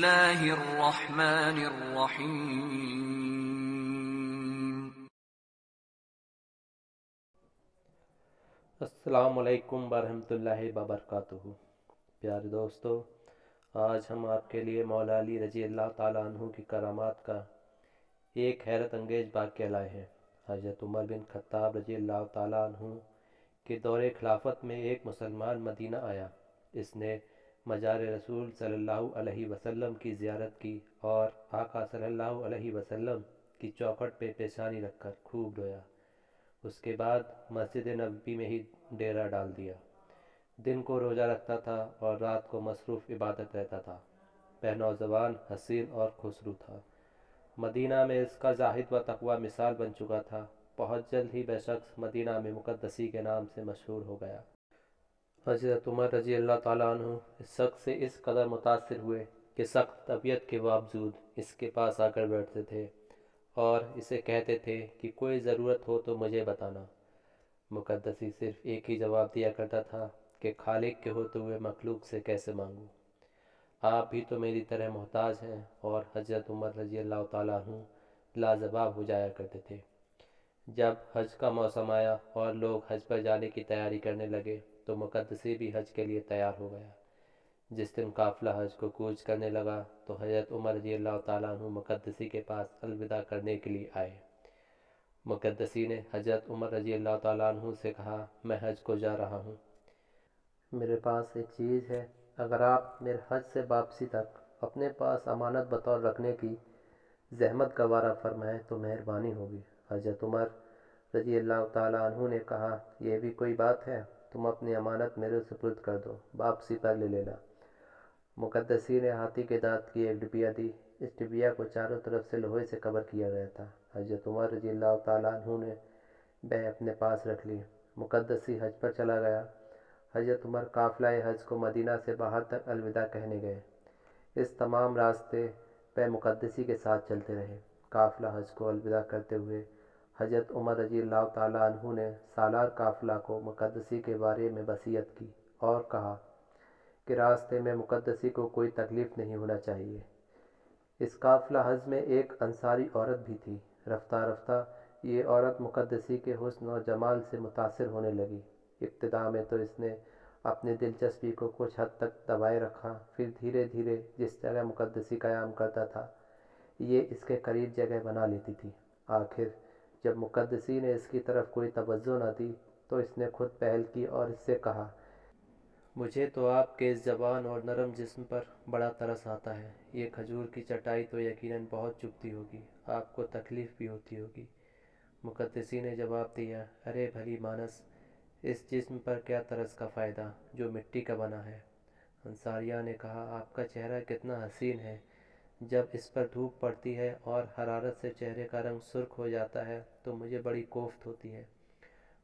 الله الرحمن الرحيم. السلام علیکم ورحمۃ اللہ وبرکاتہ۔ پیارے دوستو، آج ہم آپ کے لیے مولا علی رضی اللہ تعالیٰ عنہ کی کرامات کا ایک حیرت انگیز واقعہ لائے ہیں۔ حضرت عمر بن خطاب رضی اللہ تعالیٰ عنہ کے دور خلافت میں ایک مسلمان مدینہ آیا۔ اس نے مزار رسول صلی اللہ علیہ وسلم کی زیارت کی اور آقا صلی اللہ علیہ وسلم کی چوکھٹ پہ پیشانی رکھ کر خوب رویا۔ اس کے بعد مسجد نبوی میں ہی ڈیرا ڈال دیا۔ دن کو روزہ رکھتا تھا اور رات کو مصروف عبادت رہتا تھا۔ وہ نوجوان حسین اور خسرو تھا۔ مدینہ میں اس کا زاہد و تقوی مثال بن چکا تھا۔ بہت جلد ہی وہ شخص مدینہ میں مقدسی کے نام سے مشہور ہو گیا۔ حضرت عمر رضی اللہ تعالیٰ عنہ اس شخص سے اس قدر متاثر ہوئے کہ سخت طبیعت کے باوجود اس کے پاس آ کر بیٹھتے تھے اور اسے کہتے تھے کہ کوئی ضرورت ہو تو مجھے بتانا۔ مقدسی صرف ایک ہی جواب دیا کرتا تھا کہ خالق کے ہوتے ہوئے مخلوق سے کیسے مانگوں، آپ بھی تو میری طرح محتاج ہیں۔ اور حضرت عمر رضی اللہ تعالیٰ عنہ لاجواب ہو جایا کرتے تھے۔ جب حج کا موسم آیا اور لوگ حج پر جانے کی تیاری کرنے لگے تو مقدسی بھی حج کے لیے تیار ہو گیا۔ جس دن قافلہ حج کو کوچ کرنے لگا تو حضرت عمر رضی اللہ تعالیٰ عنہ مقدسی کے پاس الوداع کرنے کے لیے آئے۔ مقدسی نے حضرت عمر رضی اللہ تعالیٰ عنہ سے کہا، میں حج کو جا رہا ہوں، میرے پاس ایک چیز ہے، اگر آپ میرے حج سے واپسی تک اپنے پاس امانت بطور رکھنے کی زحمت گوارا فرمائیں تو مہربانی ہوگی۔ حضرت عمر رضی اللہ تعالیٰ عنہ نے کہا، یہ بھی کوئی بات ہے، تم اپنی امانت میرے سپرد کر دو، واپسی پر لے لینا۔ مقدسی نے ہاتھی کے دانت کی ایک ڈبیا دی۔ اس ڈبیا کو چاروں طرف سے لوہے سے کور کیا گیا تھا۔ حضرت عمر رضی اللہ تعالیٰ عنہ نے وہ اپنے پاس رکھ لی۔ مقدسی حج پر چلا گیا۔ حضرت عمر قافلہ حج کو مدینہ سے باہر تک الوداع کہنے گئے۔ اس تمام راستے وہ مقدسی کے ساتھ چلتے رہے۔ قافلہ حج کو الوداع کرتے ہوئے حضرت عمر رضی اللہ تعالیٰ عنہ نے سالار قافلہ کو مقدسی کے بارے میں وصیت کی اور کہا کہ راستے میں مقدسی کو کوئی تکلیف نہیں ہونا چاہیے۔ اس قافلہ حج میں ایک انصاری عورت بھی تھی۔ رفتہ رفتہ یہ عورت مقدسی کے حسن و جمال سے متاثر ہونے لگی۔ ابتدا میں تو اس نے اپنی دلچسپی کو کچھ حد تک دبائے رکھا، پھر دھیرے دھیرے جس جگہ مقدسی قیام کرتا تھا یہ اس کے قریب جگہ بنا لیتی تھی۔ آخر جب مقدسی نے اس کی طرف کوئی توجہ نہ دی تو اس نے خود پہل کی اور اس سے کہا، مجھے تو آپ کے اس جوان اور نرم جسم پر بڑا ترس آتا ہے۔ یہ کھجور کی چٹائی تو یقیناً بہت چبھتی ہوگی، آپ کو تکلیف بھی ہوتی ہوگی۔ مقدسی نے جواب دیا، ارے بھلی مانس، اس جسم پر کیا ترس کا فائدہ جو مٹی کا بنا ہے۔ انصاریہ نے کہا، آپ کا چہرہ کتنا حسین ہے، جب اس پر دھوپ پڑتی ہے اور حرارت سے چہرے کا رنگ سرخ ہو جاتا ہے تو مجھے بڑی کوفت ہوتی ہے۔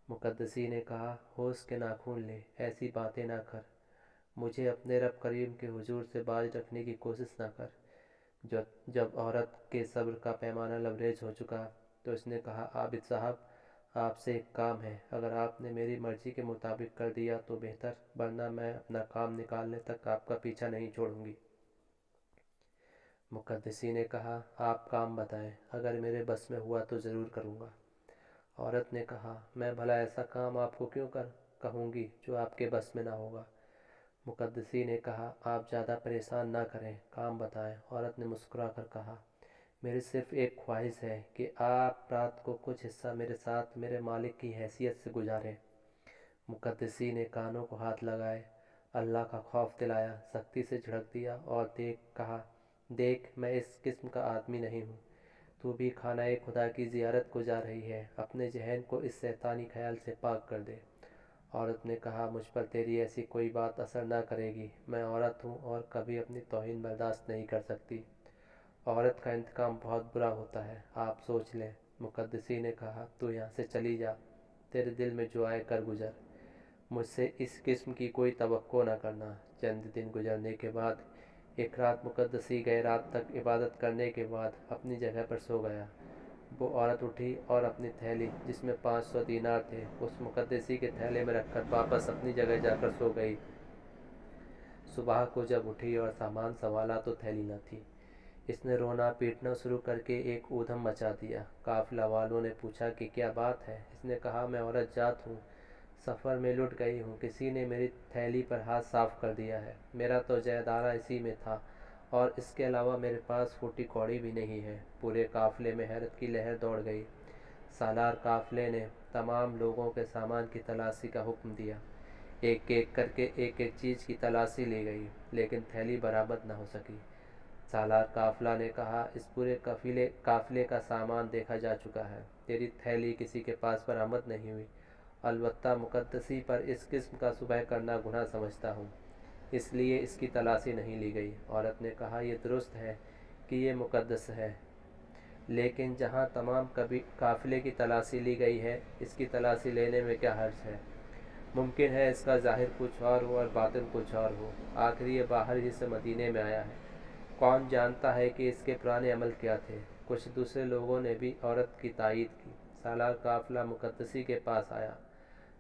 مقدسی نے کہا، ہوش کے ناخن لے، ایسی باتیں نہ کر، مجھے اپنے رب کریم کے حضور سے باز رکھنے کی کوشش نہ کر۔ جب عورت کے صبر کا پیمانہ لبریز ہو چکا تو اس نے کہا، عابد صاحب، آپ سے ایک کام ہے، اگر آپ نے میری مرضی کے مطابق کر دیا تو بہتر، ورنہ میں اپنا کام نکالنے تک آپ کا پیچھا نہیں چھوڑوں گی۔ مقدسی نے کہا، آپ کام بتائیں، اگر میرے بس میں ہوا تو ضرور کروں گا۔ عورت نے کہا، میں بھلا ایسا کام آپ کو کیوں کہوں گی جو آپ کے بس میں نہ ہوگا۔ مقدسی نے کہا، آپ زیادہ پریشان نہ کریں، کام بتائیں۔ عورت نے مسکرا کر کہا، میری صرف ایک خواہش ہے کہ آپ رات کو کچھ حصہ میرے ساتھ میرے مالک کی حیثیت سے گزاریں۔ مقدسی نے کانوں کو ہاتھ لگائے، اللہ کا خوف دلایا، سختی سے جھڑک دیا اور کہا، دیکھ، میں اس قسم کا آدمی نہیں ہوں، تو بھی خانہ خدا کی زیارت کو جا رہی ہے، اپنے ذہن کو اس شیطانی خیال سے پاک کر دے۔ عورت نے کہا، مجھ پر تیری ایسی کوئی بات اثر نہ کرے گی، میں عورت ہوں اور کبھی اپنی توہین برداشت نہیں کر سکتی۔ عورت کا انتقام بہت برا ہوتا ہے، آپ سوچ لیں۔ مقدسی نے کہا، تو یہاں سے چلی جا، تیرے دل میں جو آئے کر گزر، مجھ سے اس قسم کی کوئی توقع نہ کرنا۔ چند دن گزرنے کے بعد ایک رات مقدسی گئے رات تک عبادت کرنے کے بعد اپنی جگہ پر سو گیا۔ وہ عورت اٹھی اور اپنی تھیلی جس میں 500 دینار تھے اس مقدسی کے تھیلے میں رکھ کر واپس اپنی جگہ جا کر سو گئی۔ صبح کو جب اٹھی اور سامان संभाला तो थैली न थी। इसने रोना पीटना शुरू करके एक ऊधम मचा दिया। काफिला वालों ने पूछा कि क्या बात है। इसने कहा, मैं औरत जात हूँ, सफ़र में लुट गई हूँ, किसी ने मेरी थैली पर हाथ साफ कर दिया है। मेरा तो जयदारा इसी में था और इसके अलावा मेरे पास फूटी कौड़ी भी नहीं है। पूरे काफिले में हैरत की लहर दौड़ गई। सालार काफिले ने तमाम लोगों के सामान की तलाशी का हुक्म दिया। एक एक करके एक एक चीज़ की तलाशी ली गई, लेकिन थैली बरामद न हो सकी। सालार काफिला ने कहा, इस पूरे काफिले का सामान देखा जा चुका है, तेरी थैली किसी के पास बरामद नहीं हुई। अलबत्ता मुकद्दसी पर इस किस्म का सुबह करना गुनाह समझता हूँ, इसलिए इसकी तलाशी नहीं ली गई। औरत ने कहा, यह दुरुस्त है कि ये मुकद्दस है, लेकिन जहाँ तमाम काफिले की तलाशी ली गई है, इसकी तलाशी लेने में क्या हर्ज है। मुमकिन है इसका ज़ाहिर कुछ और हो और बातिन कुछ और हो। आखिर ये बाहर ही से मदीने में आया है, कौन जानता है कि इसके पुराने अमल क्या थे। कुछ दूसरे लोगों ने भी औरत की तायीद की। सालार काफिला मुकद्दसी के पास आया।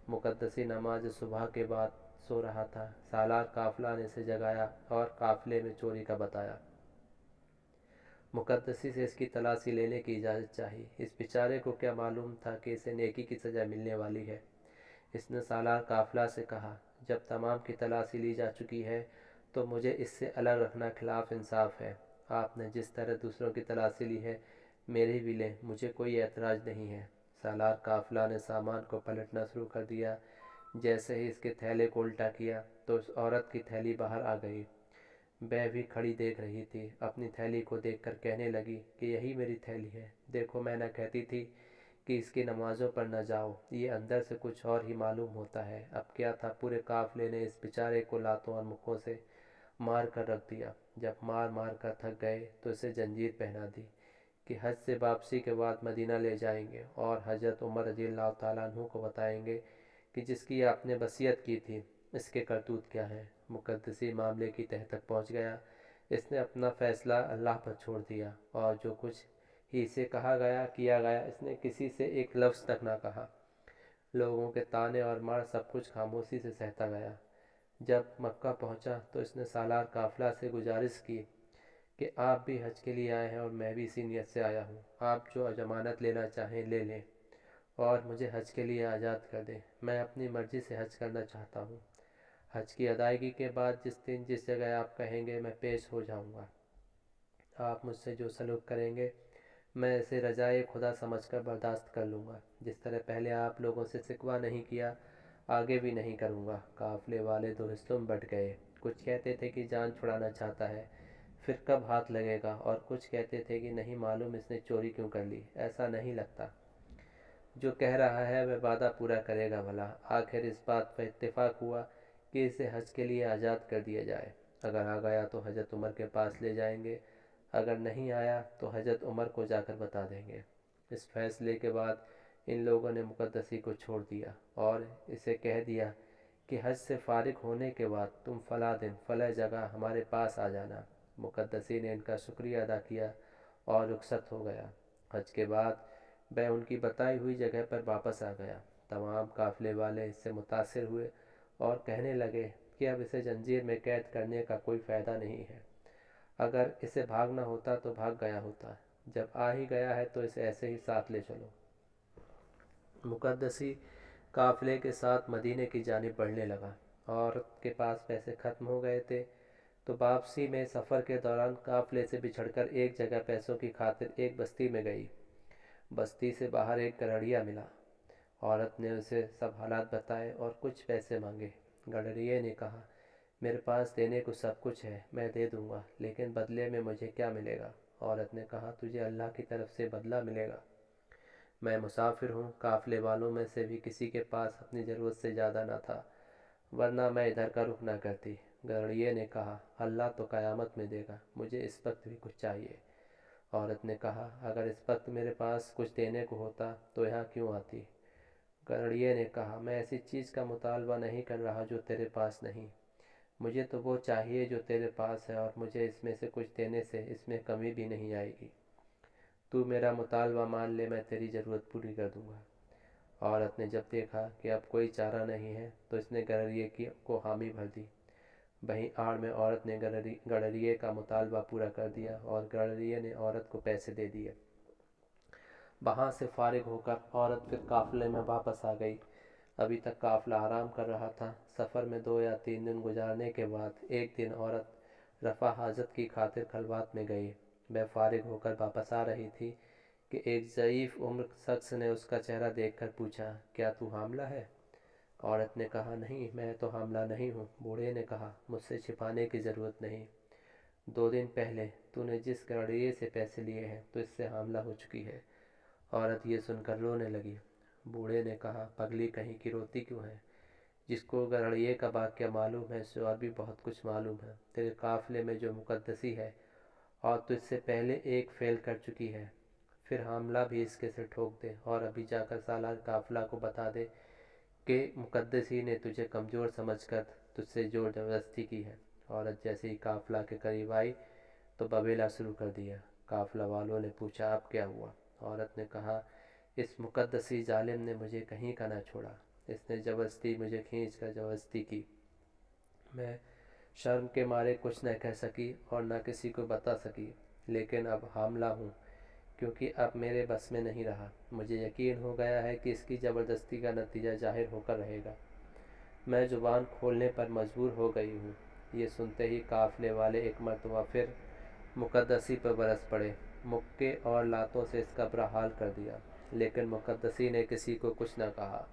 मुकद्दसी नमाज सुबह के बाद सो रहा था। सालार काफिला ने इसे जगाया और काफिले में चोरी का बताया। मुकद्दसी से इसकी तलाशी लेने की इजाज़त चाहिए। इस बेचारे को क्या मालूम था कि इसे नेकी की सज़ा मिलने वाली है। इसने सालार काफिला से कहा, जब तमाम की तलाशी ली जा चुकी है तो मुझे इससे अलग रखना खिलाफ इंसाफ है। आपने जिस तरह दूसरों की तलाशी ली है, मेरी भी लें, मुझे कोई एतराज़ नहीं है। सालार काफिला ने सामान को पलटना शुरू कर दिया। जैसे ही इसके थैले को उल्टा किया तो उस औरत की थैली बाहर आ गई। वह भी खड़ी देख रही थी। अपनी थैली को देखकर कहने लगी कि यही मेरी थैली है। देखो, मैं न कहती थी कि इसकी नमाज़ों पर न जाओ, ये अंदर से कुछ और ही मालूम होता है। अब क्या था, पूरे काफिले ने इस बेचारे को लातों और मुक्कों से मार कर रख दिया। जब मार मार कर थक गए तो इसे जंजीर पहना दी कि हज से वापसी के बाद मदीना ले जाएंगे और हज़रत उमर रज़ियल्लाहु ताला अन्हु को बताएंगे कि जिसकी आपने वसीयत की थी, इसके करतूत क्या हैं। मुकद्दसी मामले की तह तक पहुँच गया। इसने अपना फ़ैसला अल्लाह पर छोड़ दिया और जो कुछ ही इसे कहा गया किया गया, इसने किसी से एक लफ्ज़ तक ना कहा। लोगों के ताने और मार सब कुछ खामोशी से सहता गया। जब मक्का पहुंचा तो इसने सालार काफिला से गुजारिश की कि आप भी हज के लिए आए हैं और मैं भी इसी नियत से आया हूँ। आप जो जमानत लेना चाहें ले लें और मुझे हज के लिए आज़ाद कर दें। मैं अपनी मर्ज़ी से हज करना चाहता हूँ। हज की अदायगी के बाद जिस दिन जिस जगह आप कहेंगे मैं पेश हो जाऊँगा। आप मुझसे जो सलूक करेंगे मैं इसे रजाए खुदा समझकर बर्दाश्त कर लूँगा। जिस तरह पहले आप लोगों से शिकवा नहीं किया, आगे भी नहीं करूँगा। काफिले वाले दो हिस्सों में बट गए। कुछ कहते थे कि जान छुड़ाना चाहता है, फिर कब हाथ लगेगा, और कुछ कहते थे कि नहीं मालूम इसने चोरी क्यों कर ली, ऐसा नहीं लगता। जो कह रहा है वह वादा पूरा करेगा भला। आखिर इस बात पर इत्तेफाक हुआ कि इसे हज के लिए आज़ाद कर दिया जाए। अगर आ गया तो हजरत उमर के पास ले जाएंगे, अगर नहीं आया तो हजरत उमर को जाकर बता देंगे। इस फैसले के बाद इन लोगों ने मुकद्दसी को छोड़ दिया और इसे कह दिया कि हज से फारिग होने के बाद तुम फ़ला दिन फ़ला जगह हमारे पास आ जाना। मुकद्दसी ने इनका शुक्रिया अदा किया और रुखसत हो गया। हज के बाद वह उनकी बताई हुई जगह पर वापस आ गया। तमाम काफिले वाले इससे मुतासिर हुए और कहने लगे कि अब इसे जंजीर में कैद करने का कोई फ़ायदा नहीं है। अगर इसे भागना होता तो भाग गया होता, जब आ ही गया है तो इसे ऐसे ही साथ ले चलो। मुकद्दसी काफिले के साथ मदीने की जानिब बढ़ने लगा। औरत के पास पैसे ख़त्म हो गए थे तो वापसी में सफ़र के दौरान काफिले से बिछड़कर एक जगह पैसों की खातिर एक बस्ती में गई। बस्ती से बाहर एक गड़रिया मिला। औरत ने उसे सब हालात बताए और कुछ पैसे मांगे। गड़रिये ने कहा, मेरे पास देने को सब कुछ है, मैं दे दूंगा, लेकिन बदले में मुझे क्या मिलेगा। औरत ने कहा, तुझे अल्लाह की तरफ से बदला मिलेगा। मैं मुसाफिर हूँ, काफिले वालों में से भी किसी के पास अपनी ज़रूरत से ज़्यादा ना था, वरना मैं इधर का रुख ना करती। गड़रिये ने कहा, अल्लाह तो क़यामत में देगा, मुझे इस वक्त भी कुछ चाहिए। औरत ने कहा, अगर इस वक्त मेरे पास कुछ देने को होता तो यहाँ क्यों आती। गड़रिये ने कहा, मैं ऐसी चीज़ का मुतालबा नहीं कर रहा जो तेरे पास नहीं, मुझे तो वो चाहिए जो तेरे पास है, और मुझे इसमें से कुछ देने से इसमें कमी भी नहीं आएगी। तू मेरा मुतालबा मान ले, मैं तेरी ज़रूरत पूरी कर दूंगा। औरत ने जब देखा कि अब कोई चारा नहीं है तो इसने गड़रिये को हामी भर दी। वहीं आड़ में औरत ने गडरिये का मुतालबा पूरा कर दिया और गडरिये ने औरत को पैसे दे दिए। वहाँ से फारिग होकर औरत फिर काफ़िले में वापस आ गई। अभी तक काफ़िला आराम कर रहा था। सफ़र में 2 या 3 दिन गुजारने के बाद एक दिन औरत रफ़ा हाजत की खातिर खलवात में गई। वह फारिग होकर वापस आ रही थी कि एक ज़ईफ़ उम्र शख्स ने उसका चेहरा देखकर पूछा, क्या तू हामला है? औरत ने कहा, नहीं, मैं तो हामला नहीं हूँ। बूढ़े ने कहा, मुझसे छिपाने की ज़रूरत नहीं। 2 दिन पहले तूने जिस गडरिये से पैसे लिए हैं तो इससे हामला हो चुकी है। औरत ये सुनकर रोने लगी। बूढ़े ने कहा, पगली कहीं की रोती क्यों है? जिसको गडरिये का वाक़या मालूम है उसे और भी बहुत कुछ मालूम है। तेरे काफ़िले में जो मुक़द्दसी है और तुझसे पहले एक फ़ेल कर चुकी है, फिर हामला भी इसके से ठोक दे और अभी जाकर सालार काफ़िला को बता दे कि मुक़द्दसी ने तुझे कमज़ोर समझकर तुझसे जोर ज़बरदस्ती की है। औरत जैसे ही काफ़िला के करीब आई तो बवेला शुरू कर दिया। काफ़िला वालों ने पूछा, अब क्या हुआ? औरत ने कहा, इस मुक़द्दसी जालिम ने मुझे कहीं का ना छोड़ा। इसने ज़बरदस्ती मुझे खींच कर ज़बरदस्ती की। मैं शर्म के मारे कुछ न कह सकी और न किसी को बता सकी, लेकिन अब हामला हूँ क्योंकि अब मेरे बस में नहीं रहा। मुझे यकीन हो गया है कि इसकी ज़बरदस्ती का नतीजा ज़ाहिर होकर रहेगा। मैं ज़ुबान खोलने पर मजबूर हो गई हूँ। ये सुनते ही काफ़िले वाले एक मरतबा फिर मुक़द्दसी पर बरस पड़े। मुक्के और लातों से इसका बुरा हाल कर दिया, लेकिन मुक़द्दसी ने किसी को कुछ न कहा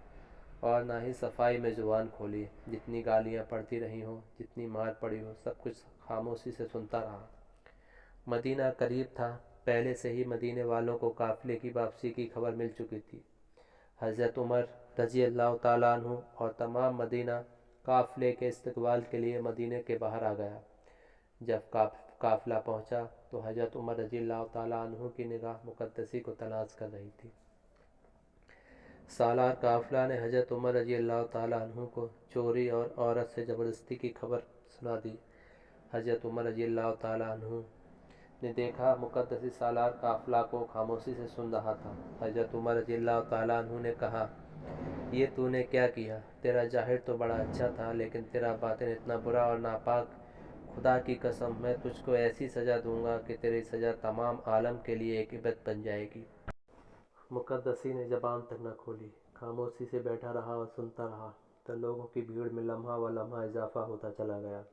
और ना ही सफाई में ज़ुबान खोली। जितनी गालियाँ पड़ती रही हों, जितनी मार पड़ी हो, सब कुछ खामोशी से सुनता रहा। मदीना करीब था। पहले से ही मदीने वालों को काफ़िले की वापसी की खबर मिल चुकी थी। हज़रत उमर रज़ी अल्लाह ताला अन्हु और तमाम मदीना काफ़िले के इस्तकबाल के लिए मदीने के बाहर आ गया। जब काफ़िला पहुंचा तो हज़रत उमर रज़ी अल्लाह ताला अन्हु की निगाह मुक़द्दसी को तलाश कर रही थी। सालार काफ़िला ने हज़रत उमर रज़ी अल्लाह ताला अन्हु को चोरी और औरत से ज़बरदस्ती की खबर सुना दी। हज़रत उमर रज़ी अल्लाह ताला अन्हु ने देखा मुक़द्दसी सालार काफ़िला को खामोशी से सुन रहा था। हज़रत उमर रज़ी अल्लाह ताला अन्हु ने कहा, ये तूने क्या किया? तेरा ज़ाहिर तो बड़ा अच्छा था, लेकिन तेरा बातिन इतना बुरा और नापाक। खुदा की कसम, मैं तुझको ऐसी सज़ा दूंगा कि तेरी सज़ा तमाम आलम के लिए एक इबरत बन जाएगी। मुक़द्दसी ने ज़बान तक न खोली, खामोशी से बैठा रहा और सुनता रहा। तो लोगों की भीड़ में लम्हा व लम्हा इजाफा होता चला गया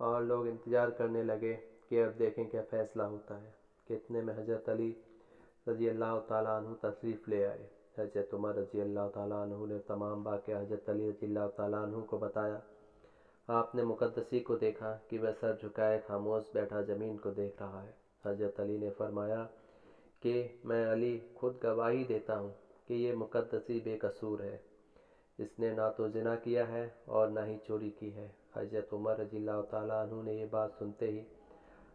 और लोग इंतज़ार करने लगे कि अब देखें क्या फ़ैसला होता है। कि इतने में हज़रत अली रज़ी अल्लाह ताला अन्हु तशरीफ़ ले आए। हज़रत उमर रज़ी अल्लाह ताला अन्हु ने तमाम वाक़या हज़रत अली रज़ी अल्लाह ताला अन्हु को बताया। आपने मुक़द्दसी को देखा कि वह सर झुकाए खामोश बैठा ज़मीन को देख रहा है। हज़रत अली ने फरमाया कि मैं अली खुद गवाही देता हूँ कि ये मुक़द्दसी बेकसूर है। इसने ना तो ज़िना किया है और ना ही चोरी की है। हज़रत उमर रज़ी अल्लाह ताला अन्हु ने ये बात सुनते ही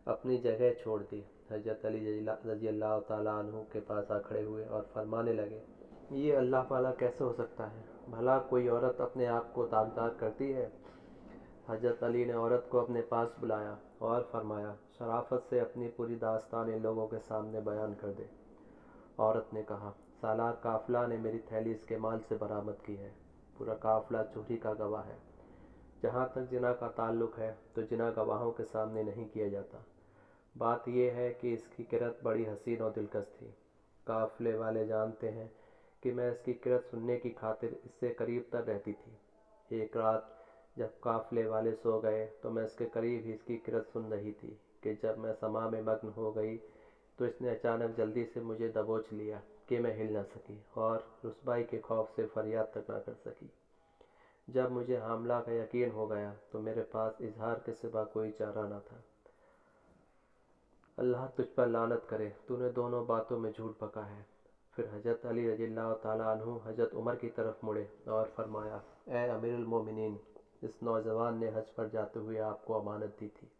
अपनी जगह छोड़ दी। हज़रत अली रज़ी अल्लाह ताला अन्हु के पास आ खड़े हुए और फरमाने लगे, ये अल्लाह वाला कैसे हो सकता है? भला कोई औरत अपने आप को दागदार करती है? हज़रत अली ने औरत को अपने पास बुलाया और फरमाया, शराफत से अपनी पूरी दास्तान इन लोगों के सामने बयान कर दे। औरत ने कहा, सालार काफ़िला ने मेरी थैली इसके माल से बरामद की है। पूरा काफ़िला चोरी का गवाह है। जहाँ तक जिना का ताल्लुक़ है तो जिना गवाहों के सामने नहीं किया जाता। बात यह है कि इसकी किरत बड़ी हसीन और दिलकश थी। काफ़िले वाले जानते हैं कि मैं इसकी किरत सुनने की खातिर इससे करीब तर रहती थी। एक रात जब काफ़िले वाले सो गए तो मैं इसके करीब ही इसकी किरत सुन रही थी कि जब मैं समा में मग्न हो गई तो इसने अचानक जल्दी से मुझे दबोच लिया कि मैं हिल न सकी और रुसवाई के खौफ से फरियाद तक न कर सकी। जब मुझे हामला का यकीन हो गया तो मेरे पास इजहार के सिवा कोई चारा न था। अल्लाह तुझ पर लानत करे, तूने दोनों बातों में झूठ बका है। फिर हज़रत अली रज़ी अल्लाह ताला अन्हु हज़रत उमर की तरफ मुड़े और फरमाया, ए अमीरुल मोमिनीन, इस नौजवान ने हज पर जाते हुए आपको अमानत दी थी।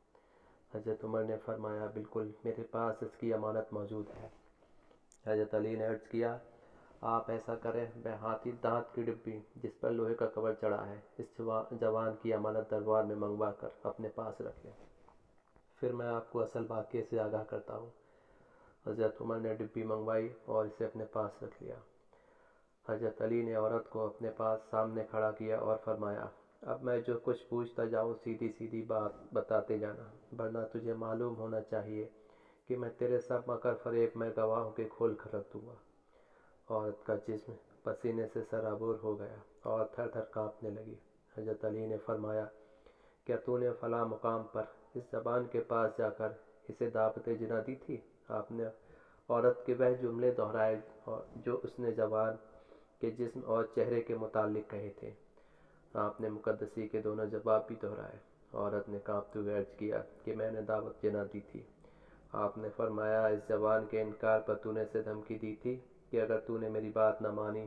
हज़रत उमर ने फरमाया, बिल्कुल, मेरे पास इसकी अमानत मौजूद है। हज़रत अली ने अर्ज़ किया, आप ऐसा करें, वह हाथी दांत की डिब्बी जिस पर लोहे का कवर चढ़ा है इस जवान की अमानत दरबार में मंगवा कर अपने पास रख लें। फिर मैं आपको असल वाक़े से आगाह करता हूँ। हज़रत उमर ने डिब्बी मंगवाई और इसे अपने पास रख लिया। हज़रत अली ने औरत को अपने पास सामने खड़ा किया और फरमाया, اب میں جو کچھ پوچھتا جاؤں سیدھی سیدھی بات بتاتے جانا، ورنہ تجھے معلوم ہونا چاہیے کہ میں تیرے سب مکر فریب میں گواہوں کے کھول کر رکھ دوں گا۔ عورت کا جسم پسینے سے سرابور ہو گیا اور تھر تھر کانپنے لگی۔ حضرت علی نے فرمایا، کیا تو نے فلاں مقام پر اس زبان کے پاس جا کر اسے دعوت جنا دی تھی؟ آپ نے عورت کے وہ جملے دہرائے جو اس نے زبان کے جسم اور چہرے کے متعلق کہے تھے۔ آپ نے مقدسی کے دونوں جواب بھی دہرائے۔ عورت نے کانپتے ہوئے عرض کیا کہ میں نے دعوت جنا دی تھی۔ آپ نے فرمایا، اس زبان کے انکار پر تو نے اسے دھمکی دی تھی کہ اگر تو نے میری بات نہ مانی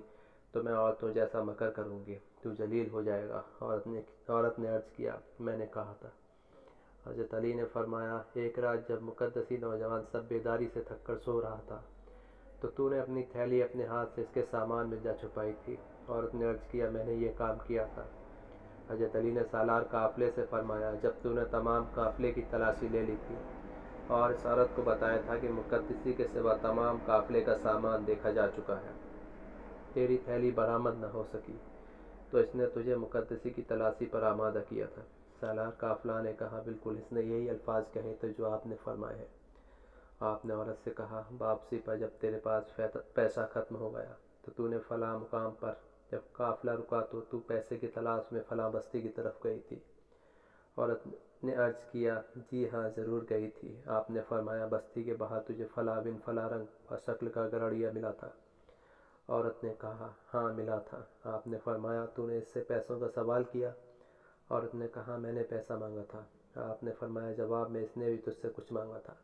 تو میں عورتوں جیسا مکر کروں گی، تو ذلیل ہو جائے گا۔ عورت نے عرض کیا، میں نے کہا تھا۔ حضرت علی نے فرمایا، ایک رات جب مقدسی نوجوان سب بیداری سے تھک کر سو رہا تھا تو نے اپنی تھیلی اپنے ہاتھ سے اس کے سامان میں جا چھپائی تھی۔ عورت نے عرض کیا، میں نے یہ کام کیا تھا۔ حضرت علی نے سالار قافلے سے فرمایا، جب تو نے تمام قافلے کی تلاشی لے لی تھی اور اس عورت کو بتایا تھا کہ مقدسی کے سوا تمام قافلے کا سامان دیکھا جا چکا ہے، تیری تھیلی برآمد نہ ہو سکی، تو اس نے تجھے مقدسی کی تلاشی پر آمادہ کیا تھا۔ سالار قافلہ نے کہا، بالکل اس نے یہی الفاظ کہے تھے جو آپ نے فرمائے ہیں۔ آپ نے عورت سے کہا، واپسی پر جب تیرے پاس پیسہ ختم ہو گیا تو نے فلاں مقام پر جب قافلہ رکا تو پیسے کی تلاش میں فلاں بستی کی طرف گئی تھی۔ عورت نے عرض کیا، جی ہاں ضرور گئی تھی۔ آپ نے فرمایا، بستی کے باہر تجھے فلاں بن فلاں رنگ اور شکل کا گرڑیا ملا تھا؟ عورت نے کہا، ہاں ملا تھا۔ آپ نے فرمایا، تو نے اس سے پیسوں کا سوال کیا؟ عورت نے کہا، میں نے پیسہ مانگا تھا۔ آپ نے فرمایا، جواب میں اس نے بھی تجھ سے کچھ مانگا تھا؟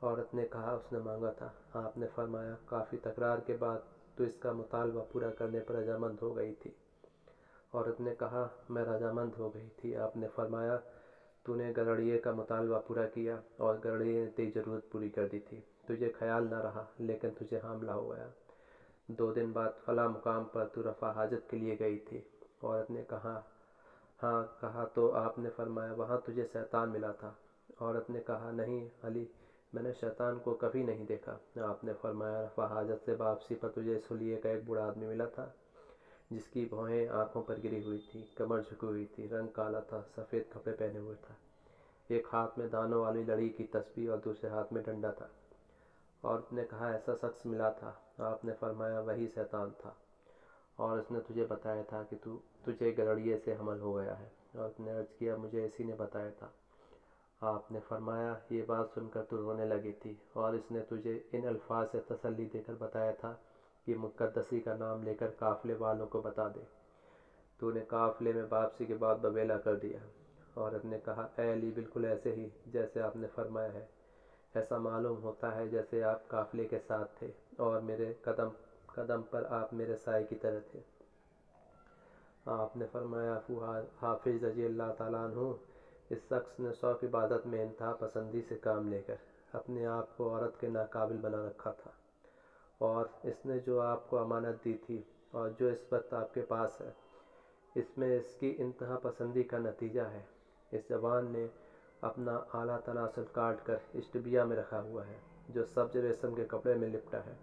عورت نے کہا، اس نے مانگا تھا۔ آپ نے فرمایا، کافی تکرار کے بعد تو اس کا مطالبہ پورا کرنے پر رضامند ہو گئی تھی؟ عورت نے کہا، میں رضامند ہو گئی تھی۔ آپ نے فرمایا، تو نے گرڑیے کا مطالبہ پورا کیا اور گرڑیے نے تیری ضرورت پوری کر دی تھی، تجھے خیال نہ رہا لیکن تجھے حاملہ ہو گیا۔ 2 دن بعد فلاں مقام پر تو رفع حاجت کے لیے گئی تھی؟ عورت نے کہا، ہاں کہا تو آپ نے فرمایا، وہاں تجھے شیطان ملا تھا؟ عورت نے کہا، نہیں علی، میں نے شیطان کو کبھی نہیں دیکھا۔ آپ نے فرمایا، رفع حاجت سے واپسی پر تجھے اس حلیے کا ایک بوڑھا آدمی ملا تھا جس کی بھویں آنکھوں پر گری ہوئی تھی، کمر جھکی ہوئی تھی، رنگ کالا تھا، سفید کپڑے پہنے ہوئے تھا، ایک ہاتھ میں دانوں والی لڑی کی تسبیح اور دوسرے ہاتھ میں ڈنڈا تھا؟ عورت نے کہا، ایسا شخص ملا تھا۔ آپ نے فرمایا، وہی شیطان تھا اور اس نے تجھے بتایا تھا کہ تجھے گرڑیے سے حمل ہو گیا ہے۔ عورت نے عرض کیا، مجھے اسی نے بتایا تھا۔ آپ نے فرمایا، یہ بات سن کر تو رونے لگی تھی اور اس نے تجھے ان الفاظ سے تسلی دے کر بتایا تھا کہ مقدسی کا نام لے کر قافلے والوں کو بتا دے۔ تو نے قافلے میں واپسی کے بعد بویلا کر دیا۔ عورت نے کہا، اے علی، بالکل ایسے ہی جیسے آپ نے فرمایا ہے۔ ایسا معلوم ہوتا ہے جیسے آپ قافلے کے ساتھ تھے اور میرے قدم قدم پر آپ میرے سائے کی طرح تھے۔ آپ نے فرمایا، حافظ رضی اللہ تعالیٰ عنہ، اس شخص نے شوق عبادت میں انتہا پسندی سے کام لے کر اپنے آپ کو عورت کے ناقابل بنا رکھا تھا، اور اس نے جو آپ کو امانت دی تھی اور جو اس وقت آپ کے پاس ہے، اس میں اس کی انتہا پسندی کا نتیجہ ہے۔ اس جوان نے اپنا اعلیٰ تناسل کاٹ کر اس ڈبیا میں رکھا ہوا ہے جو سبز ریشم کے کپڑے میں لپٹا ہے۔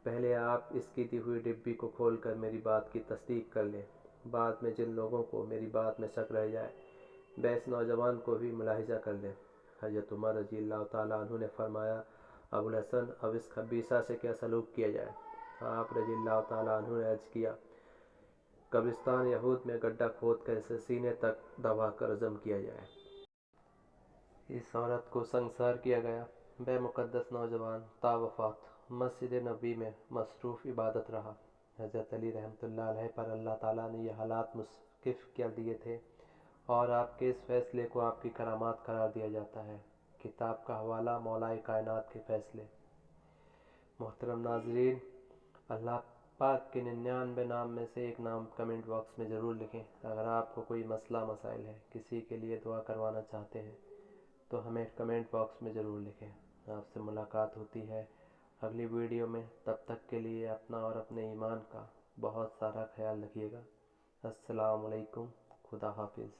پہلے آپ اس کی دی ہوئی ڈبی کو کھول کر میری بات کی تصدیق کر لیں۔ بعد میں جن لوگوں کو میری بات میں شک رہ جائے وہ اس نوجوان کو بھی ملاحظہ کر لیں۔ حضرت عمر رضی اللہ تعالیٰ عنہ نے فرمایا، ابو الحسن، اب اس خبیثہ سے کیا سلوک کیا جائے؟ آپ رضی اللہ تعالیٰ عنہ نے عرض کیا، قبرستان یہود میں گڈھا کھود کر اسے سینے تک دبا کر رجم کیا جائے۔ اس عورت کو سنسار کیا گیا۔ وہ مقدس نوجوان تا وفات مسجد نبوی میں مصروف عبادت رہا۔ حضرت علی رحمۃ اللہ علیہ پر اللہ تعالیٰ نے یہ حالات مشرف کر دیے تھے اور آپ کے اس فیصلے کو آپ کی کرامات قرار دیا جاتا ہے۔ کتاب کا حوالہ مولائے کائنات کے فیصلے۔ محترم ناظرین، اللہ پاک کے 99 نام میں سے ایک نام کمنٹ باکس میں ضرور لکھیں۔ اگر آپ کو کوئی مسئلہ مسائل ہے، کسی کے لیے دعا کروانا چاہتے ہیں تو ہمیں کمنٹ باکس میں ضرور لکھیں۔ آپ سے ملاقات ہوتی ہے اگلی ویڈیو میں۔ تب تک کے لیے اپنا اور اپنے ایمان کا بہت سارا خیال رکھیے گا۔ السلام علیکم، خدا حافظ۔